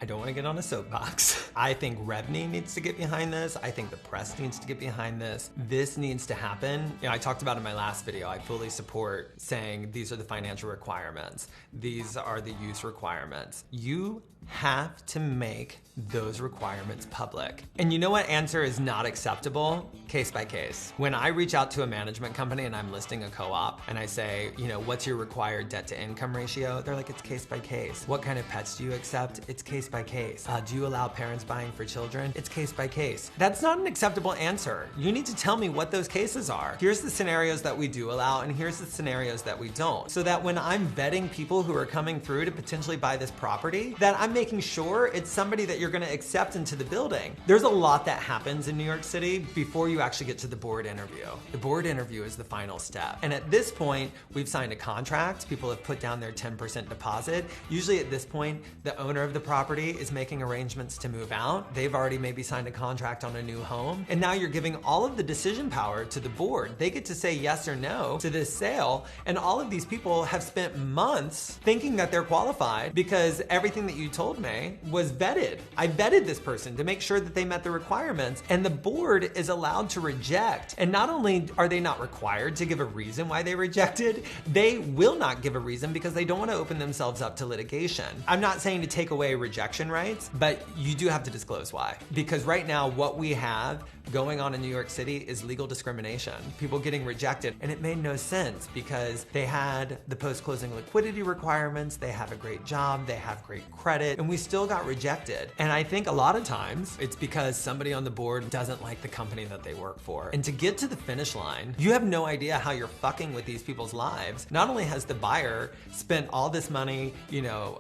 I don't want to get on a soapbox. I think Revney needs to get behind this. I think the press needs to get behind this. This needs to happen. I talked about in my last video, I fully support saying these are the financial requirements. These are the use requirements. You have to make those requirements public. And you know what answer is not acceptable? Case by case. When I reach out to a management company and I'm listing a co-op and I say, what's your required debt to income ratio? They're like, it's case by case. What kind of pets do you accept? It's case by case. Do you allow parents buying for children? It's case by case. That's not an acceptable answer. You need to tell me what those cases are. Here's the scenarios that we do allow and here's the scenarios that we don't. So that when I'm vetting people who are coming through to potentially buy this property, that I'm making sure it's somebody that you're gonna accept into the building. There's a lot that happens in New York City before you actually get to the board interview. The board interview is the final step. And at this point, we've signed a contract. People have put down their 10% deposit. Usually at this point, the owner of the property is making arrangements to move out. They've already maybe signed a contract on a new home. And now you're giving all of the decision power to the board. They get to say yes or no to this sale. And all of these people have spent months thinking that they're qualified because everything that you told me was vetted. I vetted this person to make sure that they met the requirements, and the board is allowed to reject. And not only are they not required to give a reason why they rejected, they will not give a reason because they don't want to open themselves up to litigation. I'm not saying to take away rejection rights, but you do have to disclose why. Because right now, what we have going on in New York City is legal discrimination. People getting rejected, and it made no sense because they had the post-closing liquidity requirements, they have a great job, they have great credit, and we still got rejected. And I think a lot of times it's because somebody on the board doesn't like the company that they work for. And to get to the finish line, you have no idea how you're fucking with these people's lives. Not only has the buyer spent all this money,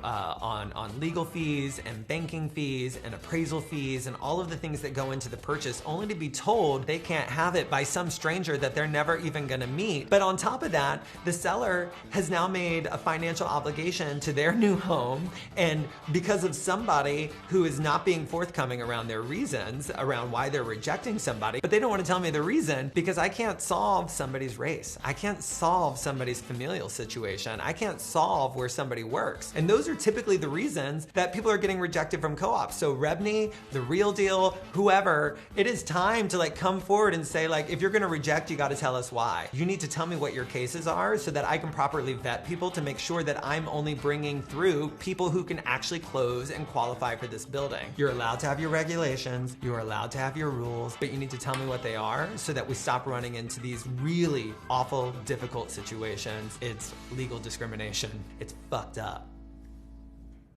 on legal fees and banking fees and appraisal fees and all of the things that go into the purchase, only to be told they can't have it by some stranger that they're never even gonna meet. But on top of that, the seller has now made a financial obligation to their new home, and because of somebody who is not being forthcoming around their reasons, around why they're rejecting somebody, but they don't want to tell me the reason because I can't solve somebody's race. I can't solve somebody's familial situation. I can't solve where somebody works. And those are typically the reasons that people are getting rejected from co-ops. So Revney, The Real Deal, whoever, it is time to come forward and say, if you're gonna reject, you gotta tell us why. You need to tell me what your cases are so that I can properly vet people to make sure that I'm only bringing through people who can actually close and qualify for this building. You're allowed to have your regulations, you're allowed to have your rules, but you need to tell me what they are so that we stop running into these really awful, difficult situations. It's legal discrimination. It's fucked up.